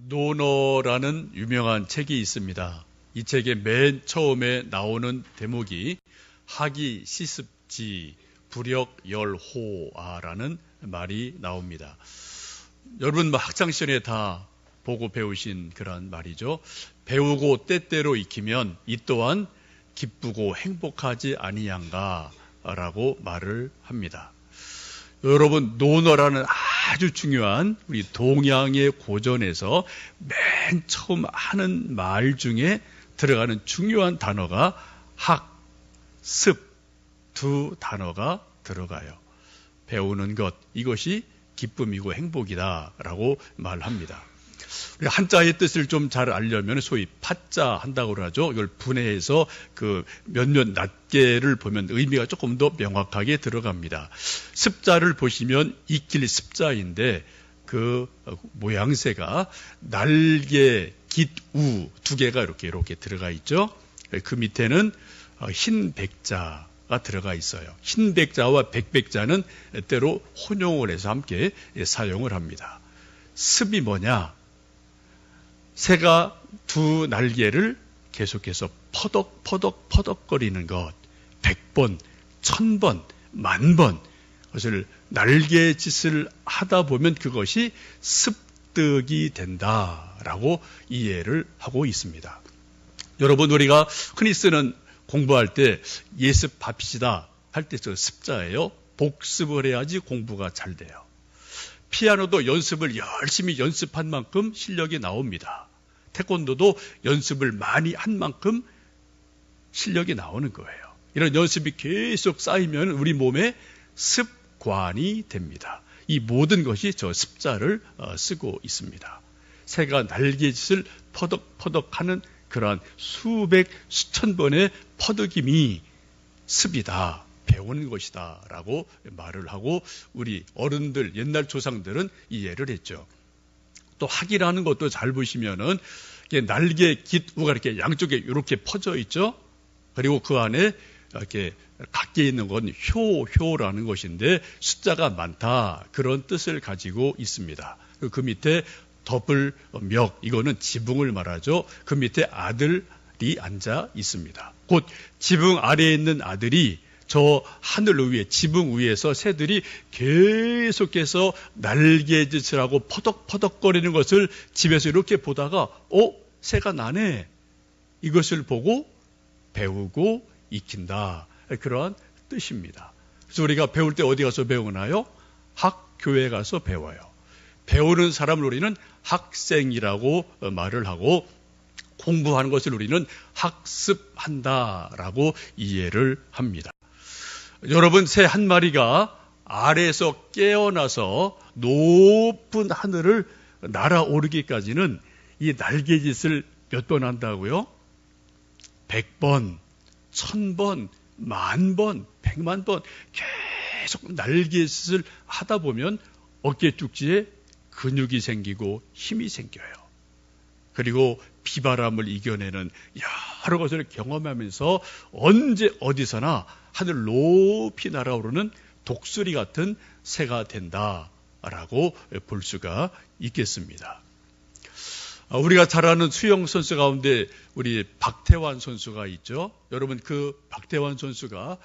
논어라는 유명한 책이 있습니다. 이 책의 맨 처음에 나오는 대목이 학이 시습지 불역열호아라는 말이 나옵니다. 여러분 학창시절에 다 보고 배우신 그런 말이죠. 배우고 때때로 익히면 이 또한 기쁘고 행복하지 아니한가 라고 말을 합니다. 여러분 논어라는 아주 중요한 우리 동양의 고전에서 맨 처음 하는 말 중에 들어가는 중요한 단어가 학, 습 두 단어가 들어가요. 배우는 것, 이것이 기쁨이고 행복이다라고 말합니다. 우리 한자의 뜻을 좀 잘 알려면 소위 파자 한다고 그러죠. 이걸 분해해서 그 몇몇 낱개를 보면 의미가 조금 더 명확하게 들어갑니다. 습자를 보시면 익힐 습자인데 그 모양새가 날개, 깃, 우 두 개가 이렇게 들어가 있죠. 그 밑에는 흰 백자가 들어가 있어요. 흰 백자와 백백자는 때로 혼용을 해서 함께 사용을 합니다. 습이 뭐냐? 새가 두 날개를 계속해서 퍼덕거리는 것, 100번, 1000번, 10,000번 그것을 날개짓을 하다 보면 그것이 습득이 된다라고 이해를 하고 있습니다. 여러분 우리가 흔히 쓰는 공부할 때 예습합시다 할 때 저 습자예요. 복습을 해야지 공부가 잘 돼요. 피아노도 연습을 열심히 연습한 만큼 실력이 나옵니다. 태권도도 연습을 많이 한 만큼 실력이 나오는 거예요. 이런 연습이 계속 쌓이면 우리 몸에 습관이 됩니다. 이 모든 것이 저 습자를 쓰고 있습니다. 새가 날개짓을 퍼덕퍼덕하는 그러한 수백, 수천 번의 퍼덕임이 습이다. 배우는 것이다 라고 말을 하고 우리 어른들, 옛날 조상들은 이해를 했죠. 또 학이라는 것도 잘 보시면은 날개, 깃, 우가 이렇게 양쪽에 이렇게 퍼져 있죠. 그리고 그 안에 이렇게 각게 있는 건 효라는 것인데 숫자가 많다 그런 뜻을 가지고 있습니다. 그 밑에 더블명 이거는 지붕을 말하죠. 그 밑에 아들이 앉아 있습니다. 곧 지붕 아래에 있는 아들이 저 하늘 위에 지붕 위에서 새들이 계속해서 날개짓을 하고 퍼덕퍼덕거리는 것을 집에서 이렇게 보다가 새가 나네 이것을 보고 배우고 익힌다 그러한 뜻입니다. 그래서 우리가 배울 때 어디 가서 배우나요? 학교에 가서 배워요. 배우는 사람을 우리는 학생이라고 말을 하고 공부하는 것을 우리는 학습한다라고 이해를 합니다. 여러분 새 한 마리가 아래에서 깨어나서 높은 하늘을 날아오르기까지는 이 날개짓을 몇 번 한다고요? 100번, 1000번, 10,000번, 100,000번 계속 날개짓을 하다 보면 어깨 쪽지에 근육이 생기고 힘이 생겨요. 그리고 비바람을 이겨내는 여러 것을 경험하면서 언제 어디서나 하늘 높이 날아오르는 독수리 같은 새가 된다라고 볼 수가 있겠습니다. 우리가 잘 아는 수영 선수 가운데 우리 박태환 선수가 있죠. 여러분 그 박태환 선수가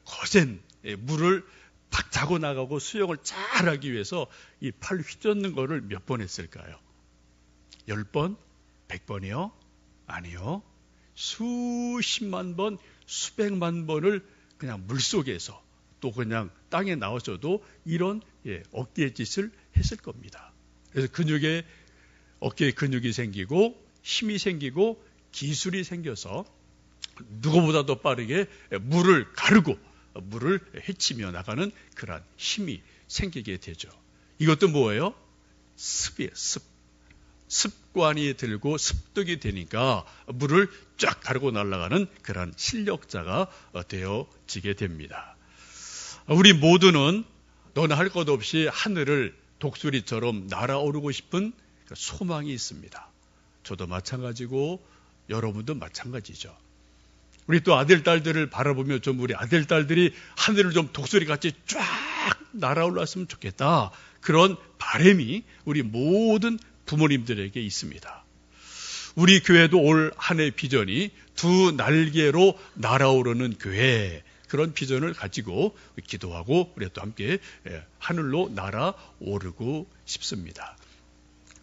거센 물을 탁 타고 나가고 수영을 잘하기 위해서 이 팔 휘젓는 거를 몇 번 했을까요? 10번? 100번이요? 아니요. 수십만 번, 수백만 번을 그냥 물속에서 또 그냥 땅에 나와서도 이런 어깨짓을 했을 겁니다. 그래서 어깨에 근육이 생기고 힘이 생기고 기술이 생겨서 누구보다도 빠르게 물을 가르고 물을 헤치며 나가는 그런 힘이 생기게 되죠. 이것도 뭐예요? 습이에요. 습관이 들고 습득이 되니까 물을 쫙 가르고 날아가는 그런 실력자가 되어지게 됩니다. 우리 모두는 너나 할 것 없이 하늘을 독수리처럼 날아오르고 싶은 소망이 있습니다. 저도 마찬가지고 여러분도 마찬가지죠. 우리 또 아들, 딸들을 바라보며 좀 우리 아들, 딸들이 하늘을 좀 독수리같이 쫙 날아올랐으면 좋겠다. 그런 바람이 우리 모든 부모님들에게 있습니다. 우리 교회도 올 한 해 비전이 두 날개로 날아오르는 교회, 그런 비전을 가지고 기도하고 우리 또 함께 하늘로 날아오르고 싶습니다.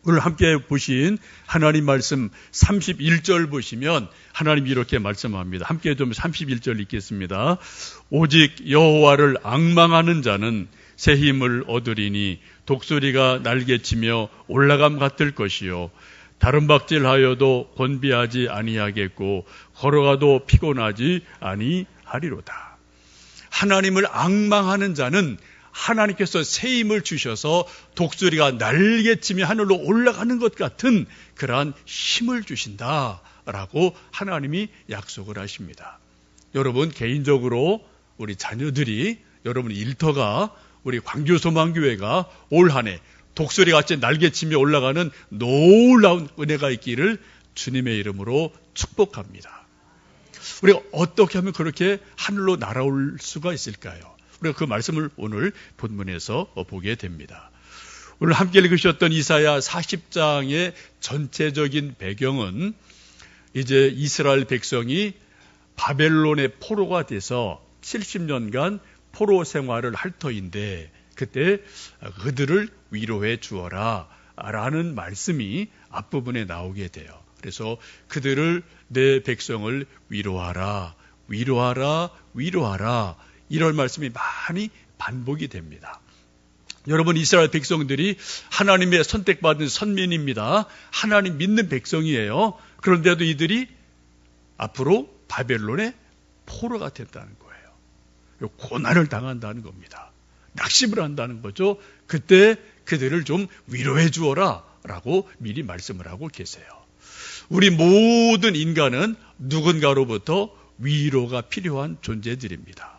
오늘 함께 보신 하나님 말씀 31절 보시면 하나님이 이렇게 말씀합니다. 함께 좀 31절 읽겠습니다. 오직 여호와를 앙망하는 자는 새 힘을 얻으리니 독수리가 날개치며 올라감 같을 것이요 다름박질하여도 곤비하지 아니하겠고 걸어가도 피곤하지 아니하리로다. 하나님을 앙망하는 자는 하나님께서 새 힘을 주셔서 독수리가 날개치며 하늘로 올라가는 것 같은 그러한 힘을 주신다라고 하나님이 약속을 하십니다. 여러분 개인적으로 우리 자녀들이, 여러분 일터가, 우리 광교소망교회가 올 한 해 독수리같이 날개치며 올라가는 놀라운 은혜가 있기를 주님의 이름으로 축복합니다. 우리가 어떻게 하면 그렇게 하늘로 날아올 수가 있을까요? 우리가 그 말씀을 오늘 본문에서 보게 됩니다. 오늘 함께 읽으셨던 이사야 40장의 전체적인 배경은 이제 이스라엘 백성이 바벨론의 포로가 돼서 70년간 포로 생활을 할 터인데 그때 그들을 위로해 주어라 라는 말씀이 앞부분에 나오게 돼요. 그래서 그들을, 내 백성을 위로하라, 위로하라, 위로하라, 이런 말씀이 많이 반복이 됩니다. 여러분, 이스라엘 백성들이 하나님의 선택받은 선민입니다. 하나님 믿는 백성이에요. 그런데도 이들이 앞으로 바벨론의 포로가 된다는 거예요. 고난을 당한다는 겁니다. 낙심을 한다는 거죠. 그때 그들을 좀 위로해 주어라 라고 미리 말씀을 하고 계세요. 우리 모든 인간은 누군가로부터 위로가 필요한 존재들입니다.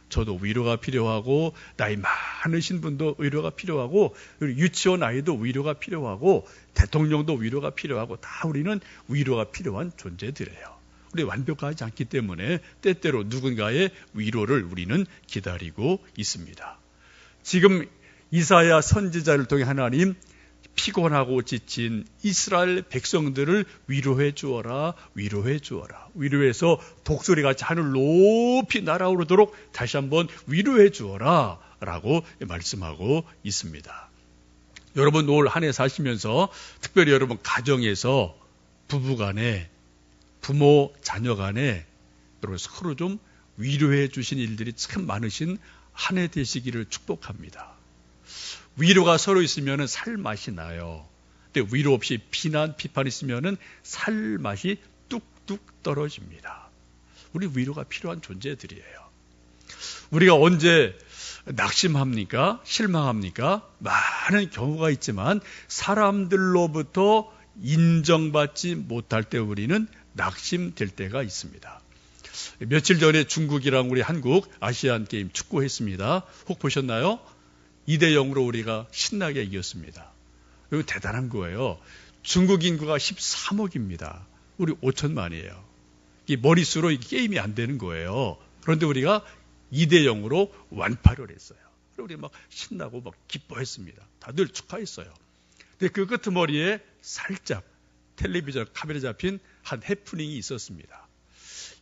저도 위로가 필요하고, 나이 많으신 분도 위로가 필요하고, 유치원 아이도 위로가 필요하고, 대통령도 위로가 필요하고, 다 우리는 위로가 필요한 존재들이에요. 우리 완벽하지 않기 때문에 때때로 누군가의 위로를 우리는 기다리고 있습니다. 지금 이사야 선지자를 통해 하나님 피곤하고 지친 이스라엘 백성들을 위로해 주어라, 위로해 주어라. 위로해서 독수리같이 하늘 높이 날아오르도록 다시 한번 위로해 주어라 라고 말씀하고 있습니다. 여러분 올 한 해 사시면서 특별히 여러분 가정에서 부부간에, 부모 자녀 간에 여러분 서로 좀 위로해 주신 일들이 참 많으신 한 해 되시기를 축복합니다. 위로가 서로 있으면 살 맛이 나요. 근데 위로 없이 비난, 비판 있으면 살 맛이 뚝뚝 떨어집니다. 우리 위로가 필요한 존재들이에요. 우리가 언제 낙심합니까? 실망합니까? 많은 경우가 있지만 사람들로부터 인정받지 못할 때 우리는 낙심될 때가 있습니다. 며칠 전에 중국이랑 우리 한국 아시안게임 축구했습니다. 혹 보셨나요? 2대0으로 우리가 신나게 이겼습니다. 이거 대단한 거예요. 중국 인구가 13억입니다. 우리 5천만이에요. 이 머릿수로 이 게임이 안 되는 거예요. 그런데 우리가 2대0으로 완파를 했어요. 그리고 우리 막 신나고 막 기뻐했습니다. 다들 축하했어요. 근데 그 끄트머리에 살짝 텔레비전 카메라 잡힌 한 해프닝이 있었습니다.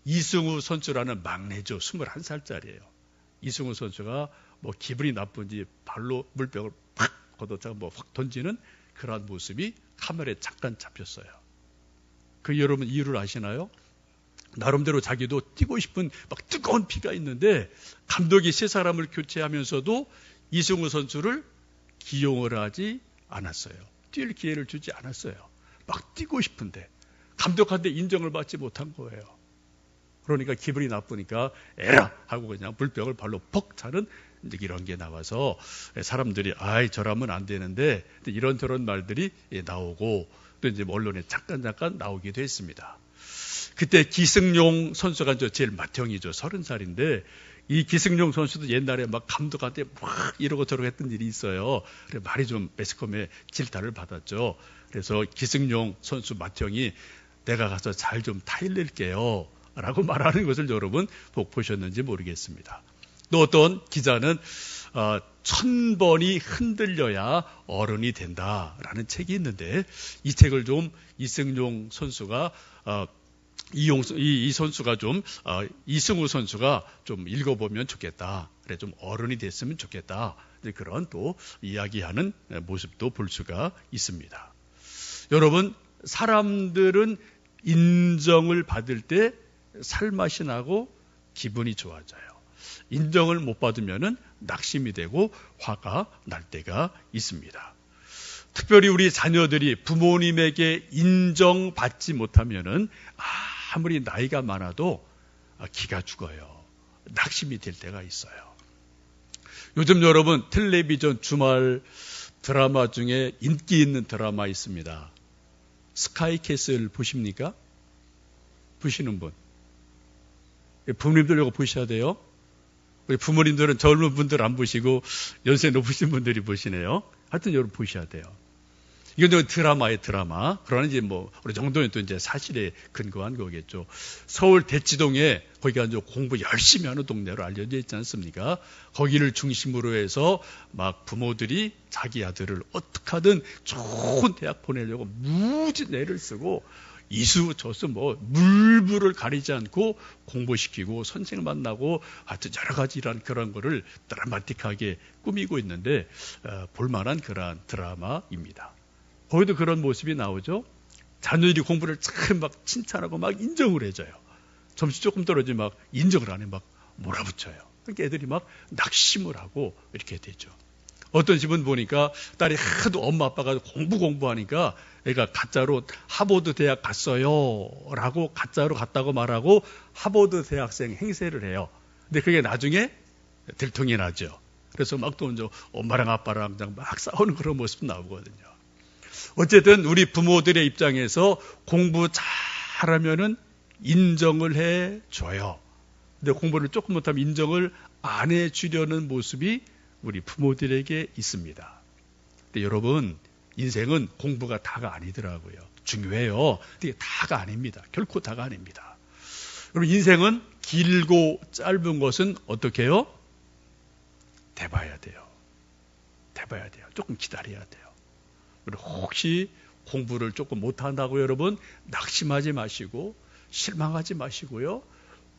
이승우 선수라는 막내죠. 21살짜리예요. 이승우 선수가 뭐 기분이 나쁜지 발로 물병을 팍 걷어차가 뭐 확 던지는 그러한 모습이 카메라에 잠깐 잡혔어요. 그 여러분 이유를 아시나요? 나름대로 자기도 뛰고 싶은 막 뜨거운 피가 있는데 감독이 세 사람을 교체하면서도 이승우 선수를 기용을 하지 않았어요. 뛸 기회를 주지 않았어요. 막 뛰고 싶은데 감독한테 인정을 받지 못한 거예요. 그러니까 기분이 나쁘니까 에라 하고 그냥 물병을 발로 퍽 차는 이런 게 나와서 사람들이 아이 저라면 안 되는데 이런저런 말들이 나오고 또 이제 언론에 잠깐 나오기도 했습니다. 그때 기승용 선수가 제일 맏형이죠. 30살인데 이 기승용 선수도 옛날에 막 감독한테 막 이러고 저러고 했던 일이 있어요. 그래 말이 좀 매스컴에 질타를 받았죠. 그래서 기승용 선수 맏형이 내가 가서 잘 좀 타일낼게요 라고 말하는 것을 여러분 보셨는지 모르겠습니다. 또 어떤 기자는 1000번이 흔들려야 어른이 된다라는 책이 있는데 이 책을 좀 이승용 선수가 이 선수가 좀 이승우 선수가 좀 읽어보면 좋겠다. 그래 좀 어른이 됐으면 좋겠다. 그런 또 이야기하는 모습도 볼 수가 있습니다. 여러분, 사람들은 인정을 받을 때 살맛이 나고 기분이 좋아져요. 인정을 못 받으면은 낙심이 되고 화가 날 때가 있습니다. 특별히 우리 자녀들이 부모님에게 인정받지 못하면은 아무리 나이가 많아도 기가 죽어요. 낙심이 될 때가 있어요. 요즘 여러분 텔레비전 주말 드라마 중에 인기 있는 드라마 있습니다. 스카이캐슬 보십니까? 보시는 분? 부모님들 이거 보셔야 돼요. 우리 부모님들은 젊은 분들 안 보시고 연세 높으신 분들이 보시네요. 하여튼 여러분 보셔야 돼요. 이건 드라마예요, 드라마. 그러나 이제 어느 정도는 또 이제 사실에 근거한 거겠죠. 서울 대치동에 거기가 이제 공부 열심히 하는 동네로 알려져 있지 않습니까? 거기를 중심으로 해서 막 부모들이 자기 아들을 어떻게 하든 좋은 대학 보내려고 무지 애를 쓰고 이수 저수 물불을 가리지 않고 공부시키고 선생 만나고 하여튼 여러 가지 이런 그런 거를 드라마틱하게 꾸미고 있는데 볼만한 그러한 드라마입니다. 거기도 그런 모습이 나오죠. 자녀들이 공부를 참 막 칭찬하고 막 인정을 해줘요. 점수 조금 떨어지면 막 인정을 안 해 막 몰아붙여요. 그러니까 애들이 막 낙심을 하고 이렇게 되죠. 어떤 집은 보니까 딸이 하도 엄마 아빠가 공부하니까 애가 가짜로 하버드 대학 갔어요 라고 가짜로 갔다고 말하고 하버드 대학생 행세를 해요. 근데 그게 나중에 들통이 나죠. 그래서 막 또 엄마랑 아빠랑 막 싸우는 그런 모습도 나오거든요. 어쨌든 우리 부모들의 입장에서 공부 잘하면은 인정을 해줘요. 근데 공부를 조금 못하면 인정을 안 해주려는 모습이 우리 부모들에게 있습니다. 근데 여러분, 인생은 공부가 다가 아니더라고요. 중요해요. 근데 다가 아닙니다. 결코 다가 아닙니다. 여러분, 인생은 길고 짧은 것은 어떻게 해요? 돼봐야 돼요. 돼봐야 돼요. 조금 기다려야 돼요. 그리고 혹시 공부를 조금 못한다고 여러분 낙심하지 마시고 실망하지 마시고요.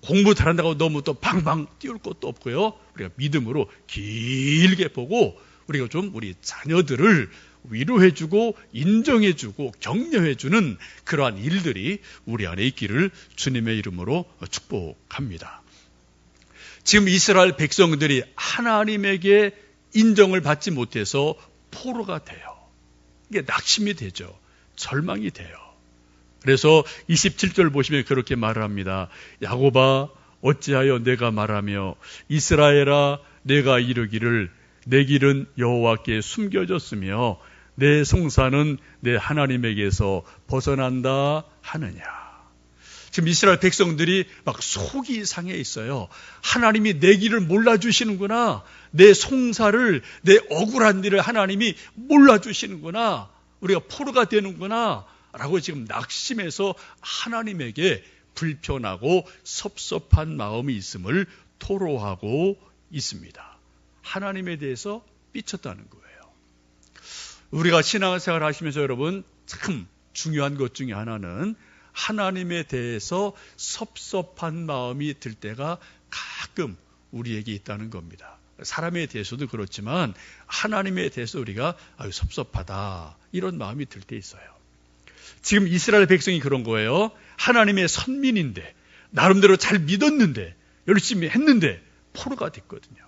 공부 잘한다고 너무 또 방방 띄울 것도 없고요. 우리가 믿음으로 길게 보고 우리가 좀 우리 자녀들을 위로해주고 인정해주고 격려해주는 그러한 일들이 우리 안에 있기를 주님의 이름으로 축복합니다. 지금 이스라엘 백성들이 하나님에게 인정을 받지 못해서 포로가 돼요. 이게 낙심이 되죠. 절망이 돼요. 그래서 27절 보시면 그렇게 말을 합니다. 야곱아 어찌하여 내가 말하며 이스라엘아 내가 이르기를 내 길은 여호와께 숨겨졌으며 내 송사는 내 하나님에게서 벗어난다 하느냐. 지금 이스라엘 백성들이 막 속이 상해 있어요. 하나님이 내 길을 몰라주시는구나. 내 송사를, 내 억울한 일을 하나님이 몰라주시는구나. 우리가 포로가 되는구나. 라고 지금 낙심해서 하나님에게 불편하고 섭섭한 마음이 있음을 토로하고 있습니다. 하나님에 대해서 삐쳤다는 거예요. 우리가 신앙생활 하시면서 여러분 참 중요한 것 중에 하나는 하나님에 대해서 섭섭한 마음이 들 때가 가끔 우리에게 있다는 겁니다. 사람에 대해서도 그렇지만 하나님에 대해서 우리가 섭섭하다 이런 마음이 들 때 있어요. 지금 이스라엘 백성이 그런 거예요. 하나님의 선민인데 나름대로 잘 믿었는데 열심히 했는데 포로가 됐거든요.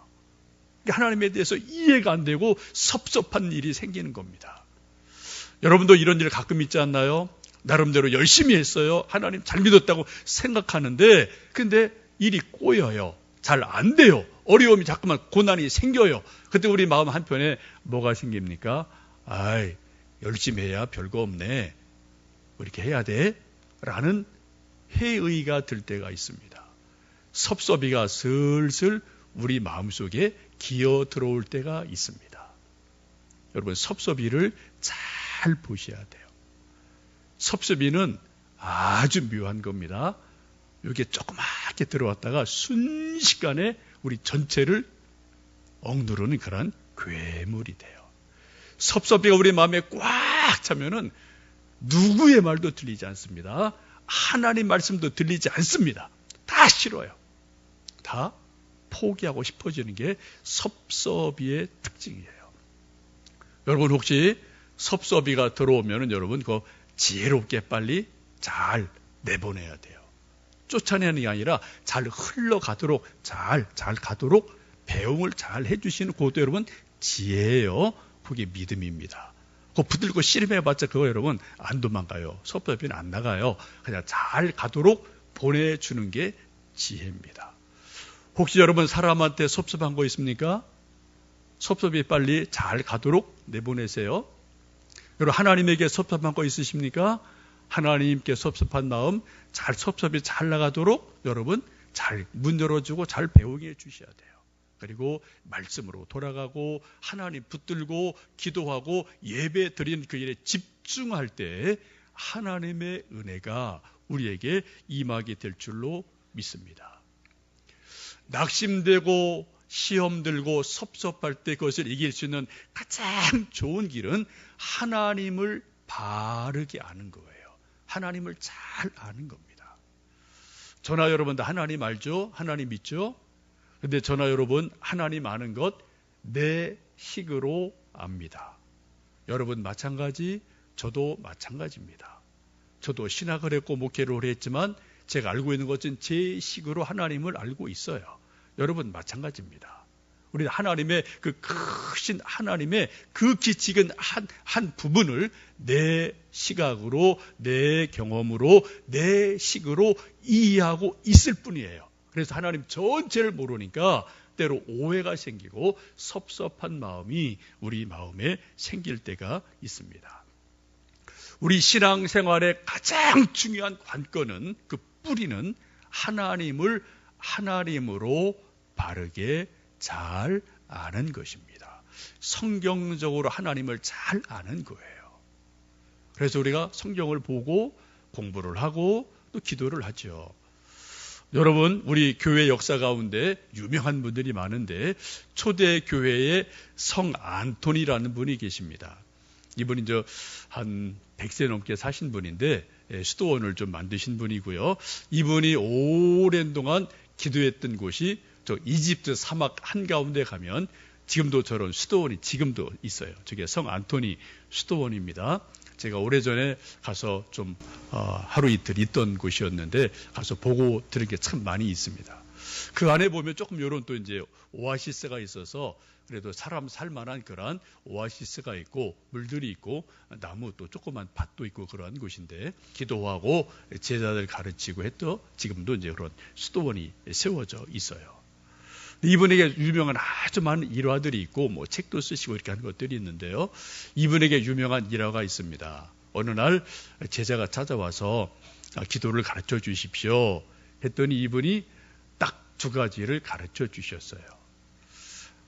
하나님에 대해서 이해가 안 되고 섭섭한 일이 생기는 겁니다. 여러분도 이런 일 가끔 있지 않나요? 나름대로 열심히 했어요. 하나님 잘 믿었다고 생각하는데 근데 일이 꼬여요. 잘 안 돼요. 어려움이 자꾸만 고난이 생겨요. 그때 우리 마음 한편에 뭐가 생깁니까? 아이 열심히 해야 별거 없네. 이렇게 해야 돼? 라는 회의가 들 때가 있습니다. 섭섭이가 슬슬 우리 마음속에 기어 들어올 때가 있습니다. 여러분 섭섭이를 잘 보셔야 돼요. 섭섭이는 아주 묘한 겁니다. 이게 조그맣게 들어왔다가 순식간에 우리 전체를 억누르는 그런 괴물이 돼요. 섭섭이가 우리 마음에 꽉 차면은 누구의 말도 들리지 않습니다. 하나님 말씀도 들리지 않습니다. 다 싫어요. 다 포기하고 싶어지는 게 섭섭이의 특징이에요. 여러분 혹시 섭섭이가 들어오면은 여러분 그거 지혜롭게 빨리 잘 내보내야 돼요. 쫓아내는 게 아니라 잘 흘러가도록 잘 가도록 배웅을 잘 해주시는 그것도 여러분 지혜예요. 그게 믿음입니다. 그거 붙들고 씨름해봤자 그거 여러분 안 도망가요. 섭섭이는 안 나가요. 그냥 잘 가도록 보내주는 게 지혜입니다. 혹시 여러분 사람한테 섭섭한 거 있습니까? 섭섭이 빨리 잘 가도록 내보내세요. 여러분 하나님에게 섭섭한 거 있으십니까? 하나님께 섭섭한 마음 섭섭이 잘 나가도록 여러분 잘 문 열어주고 잘 배웅해 주셔야 돼요. 그리고 말씀으로 돌아가고 하나님 붙들고 기도하고 예배 드리는 그 일에 집중할 때 하나님의 은혜가 우리에게 임하게 될 줄로 믿습니다. 낙심되고 시험 들고 섭섭할 때 그것을 이길 수 있는 가장 좋은 길은 하나님을 바르게 아는 거예요. 하나님을 잘 아는 겁니다. 저나 여러분 다 하나님 알죠? 하나님 믿죠? 근데 저나 여러분 하나님 아는 것 내 식으로 압니다. 여러분 마찬가지, 저도 마찬가지입니다. 저도 신학을 했고 목회를 했지만 제가 알고 있는 것은 제 식으로 하나님을 알고 있어요. 여러분 마찬가지입니다. 우리는 하나님의 그 크신 하나님의 그 기칙은 한 부분을 내 시각으로, 내 경험으로, 내 식으로 이해하고 있을 뿐이에요. 그래서 하나님 전체를 모르니까 때로 오해가 생기고 섭섭한 마음이 우리 마음에 생길 때가 있습니다. 우리 신앙생활의 가장 중요한 관건은 그 뿌리는 하나님을 하나님으로 바르게 잘 아는 것입니다. 성경적으로 하나님을 잘 아는 거예요. 그래서 우리가 성경을 보고 공부를 하고 또 기도를 하죠. 여러분 우리 교회 역사 가운데 유명한 분들이 많은데 초대 교회에 성 안토니라는 분이 계십니다. 이분이 한 100세 넘게 사신 분인데 수도원을 좀 만드신 분이고요. 이분이 오랜 동안 기도했던 곳이 저 이집트 사막 한가운데 가면 지금도 저런 수도원이 지금도 있어요. 저게 성 안토니 수도원입니다. 제가 오래전에 가서 좀 하루 이틀 있던 곳이었는데 가서 보고 들은 게 참 많이 있습니다. 그 안에 보면 조금 이런 또 이제 오아시스가 있어서 그래도 사람 살만한 그런 오아시스가 있고 물들이 있고 나무 또 조그만 밭도 있고 그러한 곳인데 기도하고 제자들 가르치고 했던 지금도 이제 그런 수도원이 세워져 있어요. 이분에게 유명한 아주 많은 일화들이 있고 뭐 책도 쓰시고 이렇게 하는 것들이 있는데요. 이분에게 유명한 일화가 있습니다. 어느 날 제자가 찾아와서 기도를 가르쳐 주십시오 했더니 이분이 딱 두 가지를 가르쳐 주셨어요.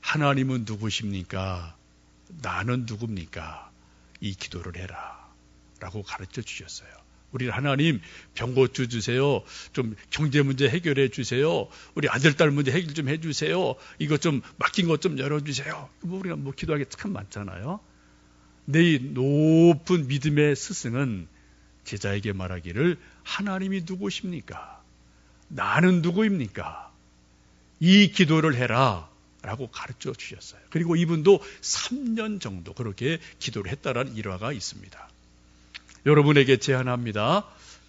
하나님은 누구십니까? 나는 누굽니까? 이 기도를 해라 라고 가르쳐 주셨어요. 우리 하나님 병 고쳐 주세요. 좀 경제 문제 해결해 주세요. 우리 아들 딸 문제 해결 좀 해 주세요. 이거 좀 맡긴 것 좀 열어 주세요. 우리가 뭐 기도하기 참 많잖아요. 근데 이 높은 믿음의 스승은 제자에게 말하기를 하나님이 누구십니까? 나는 누구입니까? 이 기도를 해라 라고 가르쳐 주셨어요. 그리고 이분도 3년 정도 그렇게 기도를 했다라는 일화가 있습니다. 여러분에게 제안합니다.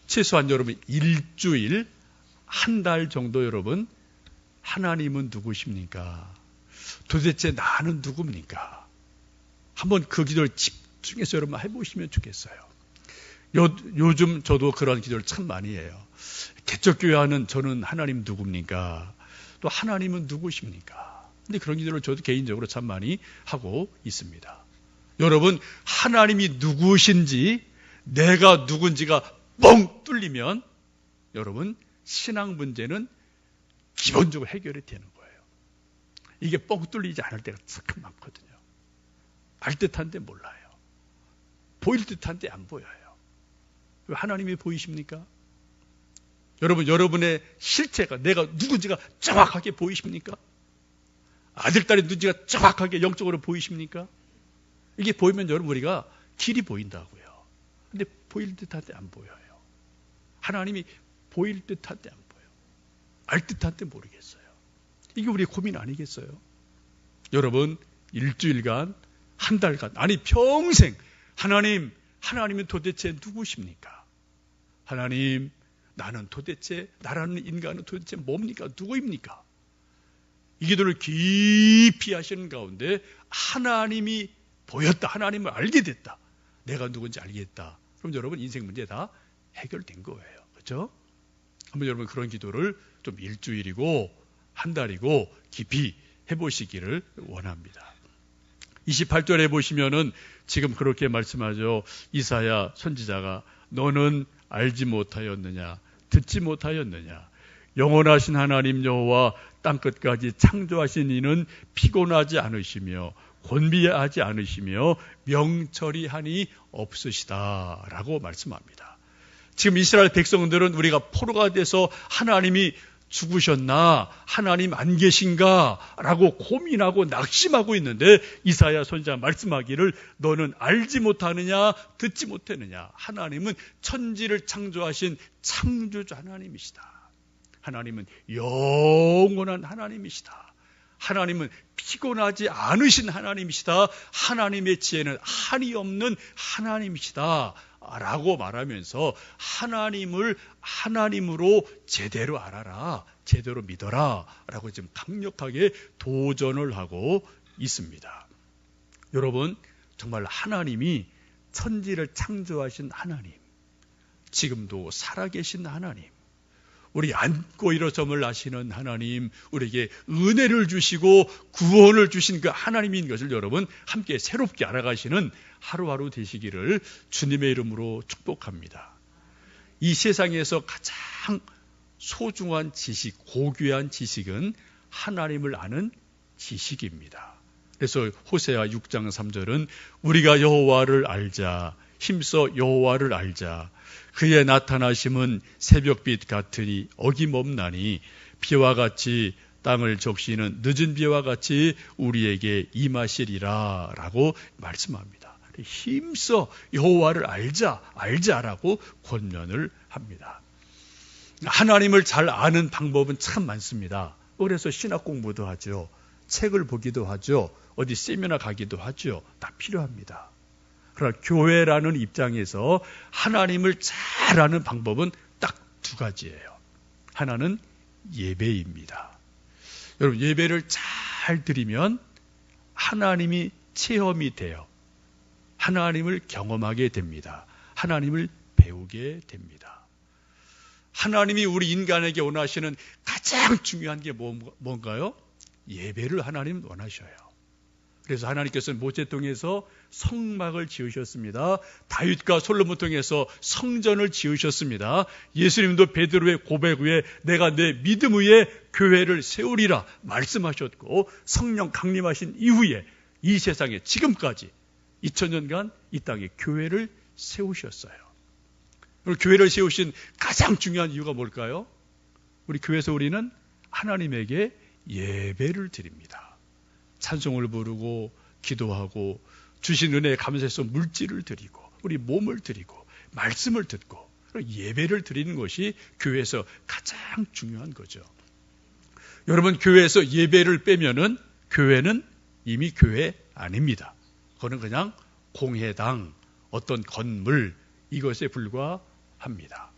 최소한 여러분 일주일, 한 달 정도 여러분 하나님은 누구십니까? 도대체 나는 누굽니까? 한번 그 기도를 집중해서 여러분 해보시면 좋겠어요. 요즘 저도 그런 기도를 참 많이 해요. 개척교회 하는 저는 하나님 누굽니까? 또 하나님은 누구십니까? 근데 그런 기도를 저도 개인적으로 참 많이 하고 있습니다. 여러분 하나님이 누구신지 내가 누군지가 뻥 뚫리면 여러분 신앙 문제는 기본적으로 해결이 되는 거예요. 이게 뻥 뚫리지 않을 때가 참 많거든요. 알 듯한데 몰라요. 보일 듯한데 안 보여요. 하나님이 보이십니까? 여러분, 여러분의 실체가, 내가 누군지가 정확하게 보이십니까? 아들, 딸이 누군지가 정확하게 영적으로 보이십니까? 이게 보이면 여러분, 우리가 길이 보인다고요. 근데 보일 듯한데 안 보여요. 하나님이 보일 듯한데 안 보여. 알 듯한데 모르겠어요. 이게 우리의 고민 아니겠어요? 여러분, 일주일간, 한 달간, 아니 평생 하나님은 도대체 누구십니까? 하나님, 나라는 인간은 도대체 뭡니까? 누구입니까? 이 기도를 깊이 하시는 가운데 하나님이 보였다. 하나님을 알게 됐다. 내가 누군지 알겠다. 그럼 여러분 인생 문제 다 해결된 거예요. 그렇죠? 한번 여러분 그런 기도를 좀 일주일이고 한 달이고 깊이 해보시기를 원합니다. 28절에 보시면은 지금 그렇게 말씀하죠. 이사야 선지자가 너는 알지 못하였느냐, 듣지 못하였느냐. 영원하신 하나님 여호와 땅끝까지 창조하신 이는 피곤하지 않으시며 곤비하지 않으시며 명철이하니 없으시다 라고 말씀합니다. 지금 이스라엘 백성들은 우리가 포로가 돼서 하나님이 죽으셨나, 하나님 안 계신가 라고 고민하고 낙심하고 있는데 이사야 선지자 말씀하기를 너는 알지 못하느냐, 듣지 못하느냐. 하나님은 천지를 창조하신 창조주 하나님이시다. 하나님은 영원한 하나님이시다. 하나님은 피곤하지 않으신 하나님이시다. 하나님의 지혜는 한이 없는 하나님이시다 라고 말하면서 하나님을 하나님으로 제대로 알아라, 제대로 믿어라 라고 지금 강력하게 도전을 하고 있습니다. 여러분, 정말 하나님이 천지를 창조하신 하나님, 지금도 살아계신 하나님, 우리 안고 일어섬을 아시는 하나님, 우리에게 은혜를 주시고 구원을 주신 그 하나님인 것을 여러분 함께 새롭게 알아가시는 하루하루 되시기를 주님의 이름으로 축복합니다. 이 세상에서 가장 소중한 지식, 고귀한 지식은 하나님을 아는 지식입니다. 그래서 호세아 6장 3절은 우리가 여호와를 알자, 힘써 여호와를 알자. 그의 나타나심은 새벽빛 같으니 어김없나니 비와 같이 땅을 적시는 늦은 비와 같이 우리에게 임하시리라 라고 말씀합니다. 힘써 여호와를 알자라고 권면을 합니다. 하나님을 잘 아는 방법은 참 많습니다. 그래서 신학 공부도 하죠. 책을 보기도 하죠. 어디 세미나 가기도 하죠. 다 필요합니다. 그러나 교회라는 입장에서 하나님을 잘 아는 방법은 딱 두 가지예요. 하나는 예배입니다. 여러분, 예배를 잘 드리면 하나님이 체험이 돼요. 하나님을 경험하게 됩니다. 하나님을 배우게 됩니다. 하나님이 우리 인간에게 원하시는 가장 중요한 게 뭔가요? 예배를 하나님은 원하셔요. 그래서 하나님께서는 모세 통해서 성막을 지으셨습니다. 다윗과 솔로몬 통해서 성전을 지으셨습니다. 예수님도 베드로의 고백 후에 내가 내 믿음 위에 교회를 세우리라 말씀하셨고 성령 강림하신 이후에 이 세상에 지금까지 2000년간 이 땅에 교회를 세우셨어요. 교회를 세우신 가장 중요한 이유가 뭘까요? 우리 교회에서 우리는 하나님에게 예배를 드립니다. 찬송을 부르고 기도하고 주신 은혜에 감사해서 물질을 드리고 우리 몸을 드리고 말씀을 듣고 예배를 드리는 것이 교회에서 가장 중요한 거죠. 여러분, 교회에서 예배를 빼면은 교회는 이미 교회 아닙니다. 그거는 그냥 공회당, 어떤 건물, 이것에 불과합니다.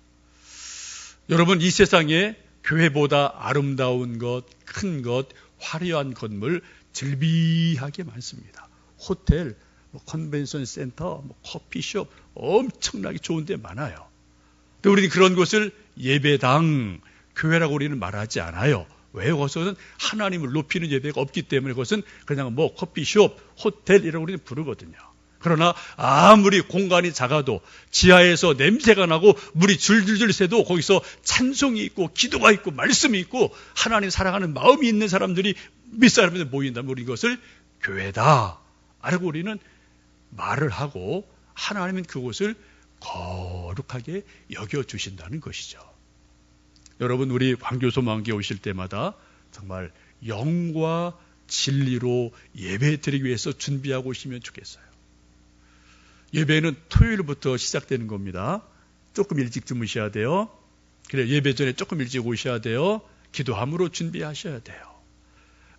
여러분, 이 세상에 교회보다 아름다운 것, 큰 것, 화려한 건물 즐비하게 많습니다. 호텔, 컨벤션 센터, 커피숍 엄청나게 좋은 데 많아요. 근데 우리는 그런 곳을 예배당, 교회라고 우리는 말하지 않아요. 왜? 그것은 하나님을 높이는 예배가 없기 때문에 그것은 그냥 커피숍, 호텔이라고 우리는 부르거든요. 그러나 아무리 공간이 작아도 지하에서 냄새가 나고 물이 줄줄줄 새도 거기서 찬송이 있고 기도가 있고 말씀이 있고 하나님 사랑하는 마음이 있는 사람들이 몇 사람들 모인다면 우리 이것을 교회다 라고 우리는 말을 하고 하나님은 그곳을 거룩하게 여겨주신다는 것이죠. 여러분 우리 광교소망교회 오실 때마다 정말 영과 진리로 예배 드리기 위해서 준비하고 오시면 좋겠어요. 예배는 토요일부터 시작되는 겁니다. 조금 일찍 주무셔야 돼요. 그래, 예배 전에 조금 일찍 오셔야 돼요. 기도함으로 준비하셔야 돼요.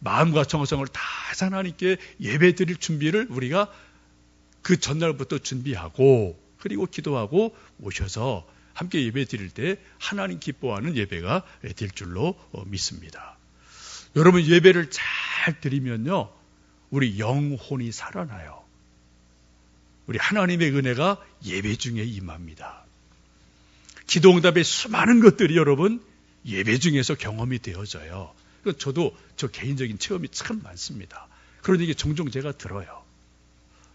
마음과 정성을 다 하나님께 예배 드릴 준비를 우리가 그 전날부터 준비하고 그리고 기도하고 오셔서 함께 예배 드릴 때 하나님 기뻐하는 예배가 될 줄로 믿습니다. 여러분 예배를 잘 드리면요, 우리 영혼이 살아나요. 우리 하나님의 은혜가 예배 중에 임합니다. 기도응답의 수많은 것들이 여러분 예배 중에서 경험이 되어져요. 저도 저 개인적인 체험이 참 많습니다. 그런 얘기 종종 제가 들어요.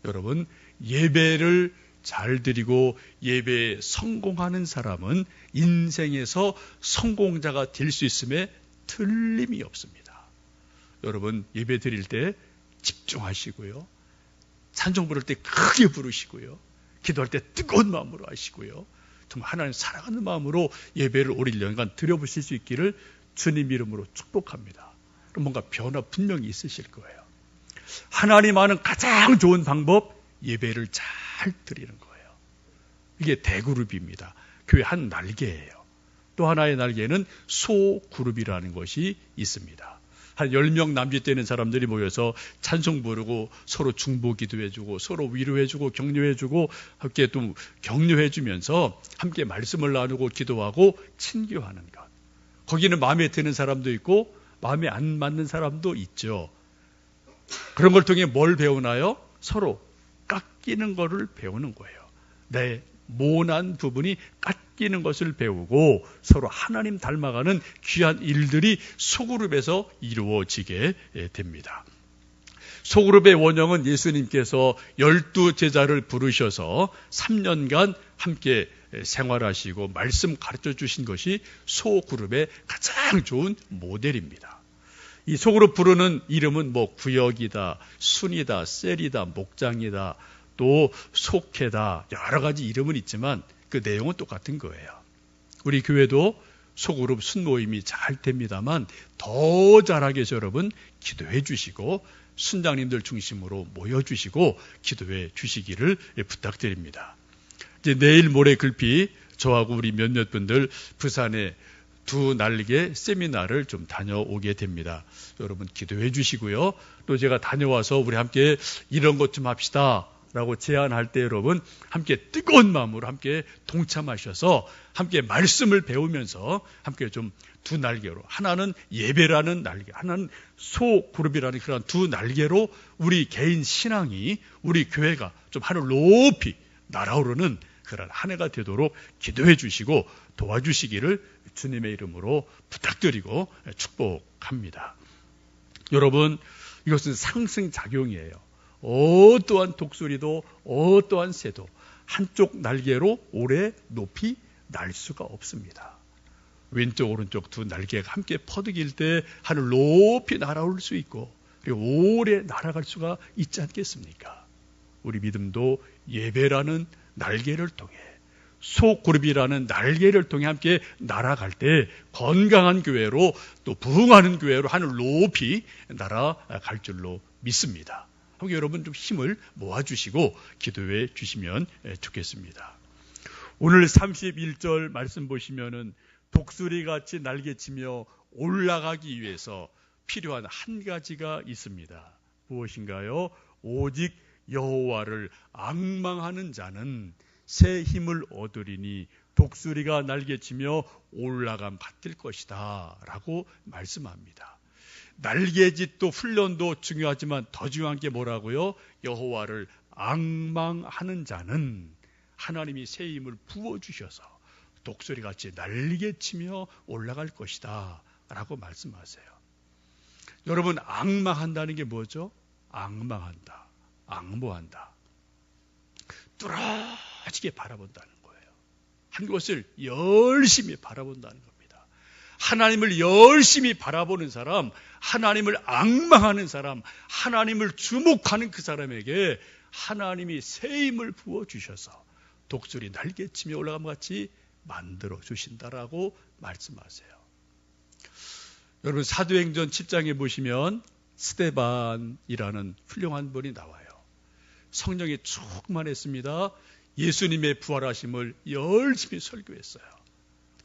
여러분 예배를 잘 드리고 예배에 성공하는 사람은 인생에서 성공자가 될 수 있음에 틀림이 없습니다. 여러분 예배 드릴 때 집중하시고요. 찬송 부를 때 크게 부르시고요. 기도할 때 뜨거운 마음으로 하시고요. 정말 하나님 사랑하는 마음으로 예배를 올 1년간 드려보실 수 있기를 주님 이름으로 축복합니다. 그럼 뭔가 변화 분명히 있으실 거예요. 하나님 아는 가장 좋은 방법, 예배를 잘 드리는 거예요. 이게 대그룹입니다. 교회 한 날개예요. 또 하나의 날개는 소그룹이라는 것이 있습니다. 한 10명 남짓되는 사람들이 모여서 찬송 부르고 서로 중보 기도해주고 서로 위로해주고 격려해주고 함께 또 격려해주면서 함께 말씀을 나누고 기도하고 친교하는 것. 거기는 마음에 드는 사람도 있고 마음에 안 맞는 사람도 있죠. 그런 걸 통해 뭘 배우나요? 서로 깎이는 것을 배우는 거예요. 내 모난 부분이 깎이는 것을 배우고 서로 하나님 닮아가는 귀한 일들이 소그룹에서 이루어지게 됩니다. 소그룹의 원형은 예수님께서 12제자를 부르셔서 3년간 함께 생활하시고 말씀 가르쳐 주신 것이 소그룹의 가장 좋은 모델입니다. 이 소그룹 부르는 이름은 뭐 구역이다, 순이다, 셀이다, 목장이다, 또 속회다, 여러 가지 이름은 있지만 그 내용은 똑같은 거예요. 우리 교회도 소그룹 순모임이 잘 됩니다만 더 잘하게 해서 여러분 기도해 주시고 순장님들 중심으로 모여주시고 기도해 주시기를 부탁드립니다. 이제 내일 모레 글피 저하고 우리 몇몇 분들 부산에 두 날개 세미나를 좀 다녀오게 됩니다. 여러분 기도해 주시고요. 또 제가 다녀와서 우리 함께 이런 것 좀 합시다 라고 제안할 때 여러분 함께 뜨거운 마음으로 함께 동참하셔서 함께 말씀을 배우면서 함께 좀 두 날개로, 하나는 예배라는 날개, 하나는 소그룹이라는 그런 두 날개로 우리 개인 신앙이, 우리 교회가 좀 하늘 높이 날아오르는 그런 한 해가 되도록 기도해 주시고 도와주시기를 주님의 이름으로 부탁드리고 축복합니다. 여러분 이것은 상승작용이에요. 어떠한 독수리도 어떠한 새도 한쪽 날개로 오래 높이 날 수가 없습니다. 왼쪽 오른쪽 두 날개가 함께 퍼득일 때 하늘 높이 날아올 수 있고 그리고 오래 날아갈 수가 있지 않겠습니까? 우리 믿음도 예배라는 날개를 통해 소그룹이라는 날개를 통해 함께 날아갈 때 건강한 교회로 또 부흥하는 교회로 하늘 높이 날아갈 줄로 믿습니다. 여러분 좀 힘을 모아주시고 기도해 주시면 좋겠습니다. 오늘 31절 말씀 보시면은 독수리같이 날개치며 올라가기 위해서 필요한 한 가지가 있습니다. 무엇인가요? 오직 여호와를 앙망하는 자는 새 힘을 얻으리니 독수리가 날개치며 올라감 같을 것이다 라고 말씀합니다. 날개짓도 훈련도 중요하지만 더 중요한 게 뭐라고요? 여호와를 앙망하는 자는 하나님이 새 힘을 부어주셔서 독수리같이 날개치며 올라갈 것이다 라고 말씀하세요. 여러분 앙망한다는 게 뭐죠? 앙망한다, 앙모한다, 뚫어지게 바라본다는 거예요. 한 것을 열심히 바라본다는 겁니다. 하나님을 열심히 바라보는 사람, 하나님을 앙망하는 사람, 하나님을 주목하는 그 사람에게 하나님이 새 힘을 부어주셔서 독수리 날개치며 올라감 같이 만들어 주신다라고 말씀하세요. 여러분 사도행전 7장에 보시면 스데반이라는 훌륭한 분이 나와요. 성령이 충만했습니다. 예수님의 부활하심을 열심히 설교했어요.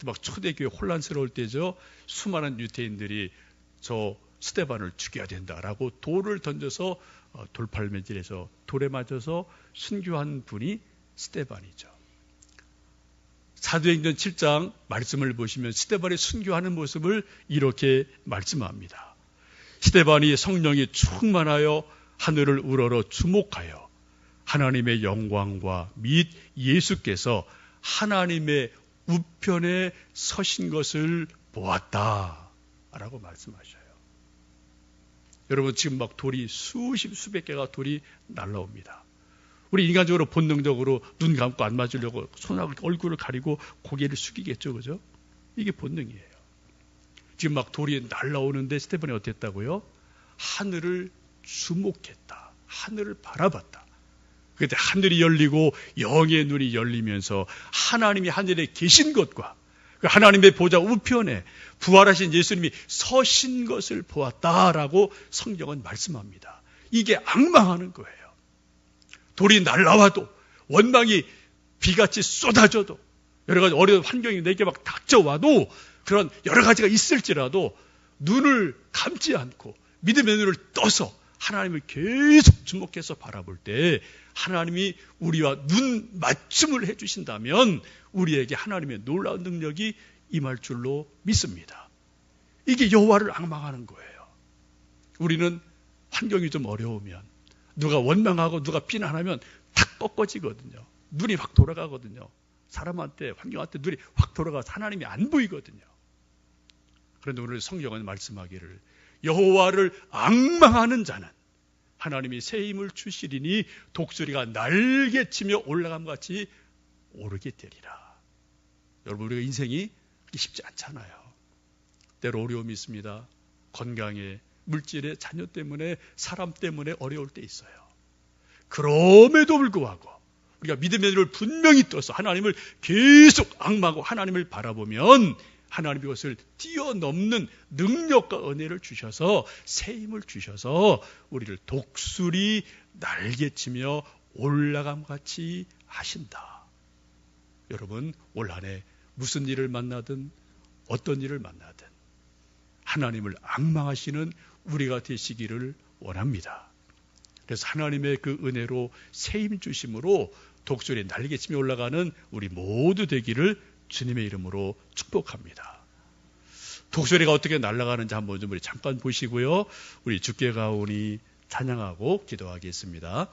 막 초대교회 혼란스러울 때죠. 수많은 유대인들이 저 스데반을 죽여야 된다라고 돌을 던져서 돌팔매질해서 돌에 맞아서 순교한 분이 스데반이죠. 사도행전 7장 말씀을 보시면 스데반이 순교하는 모습을 이렇게 말씀합니다. 스데반이 성령이 충만하여 하늘을 우러러 주목하여 하나님의 영광과 및 예수께서 하나님의 우편에 서신 것을 보았다라고 말씀하셔요. 여러분 지금 막 돌이 수백 개가 돌이 날라옵니다. 우리 인간적으로 본능적으로 눈 감고 안 맞으려고 손하고 얼굴을 가리고 고개를 숙이겠죠, 그죠? 이게 본능이에요. 지금 막 돌이 날라오는데 스데반이 어땠다고요? 하늘을 주목했다. 하늘을 바라봤다. 그때 하늘이 열리고 영의 눈이 열리면서 하나님이 하늘에 계신 것과 그 하나님의 보좌 우편에 부활하신 예수님이 서신 것을 보았다라고 성경은 말씀합니다. 이게 앙망하는 거예요. 돌이 날라와도 원망이 비같이 쏟아져도 여러 가지 어려운 환경이 내게 막 닥쳐와도 그런 여러 가지가 있을지라도 눈을 감지 않고 믿음의 눈을 떠서 하나님을 계속 주목해서 바라볼 때 하나님이 우리와 눈 맞춤을 해주신다면 우리에게 하나님의 놀라운 능력이 임할 줄로 믿습니다. 이게 여호와를 앙망하는 거예요. 우리는 환경이 좀 어려우면 누가 원망하고 누가 비난하면 탁 꺾어지거든요. 눈이 확 돌아가거든요. 사람한테 환경한테 눈이 확 돌아가서 하나님이 안 보이거든요. 그런데 오늘 성경은 말씀하기를 여호와를 앙망하는 자는 하나님이 새 힘을 주시리니 독수리가 날개치며 올라감 같이 오르게 되리라. 여러분 우리가 인생이 쉽지 않잖아요. 때로 어려움이 있습니다. 건강에, 물질에, 자녀 때문에, 사람 때문에 어려울 때 있어요. 그럼에도 불구하고 우리가 믿음의 눈을 분명히 떠서 하나님을 계속 앙망하고 하나님을 바라보면 하나님이 그것을 뛰어넘는 능력과 은혜를 주셔서 새 힘을 주셔서 우리를 독수리 날개치며 올라감같이 하신다. 여러분 올 한 해 무슨 일을 만나든 어떤 일을 만나든 하나님을 앙망하시는 우리가 되시기를 원합니다. 그래서 하나님의 그 은혜로 새 힘 주심으로 독수리 날개치며 올라가는 우리 모두 되기를 주님의 이름으로 축복합니다. 독수리가 어떻게 날아가는지 한번 좀 우리 잠깐 보시고요. 우리 주께 가오니 찬양하고 기도하겠습니다.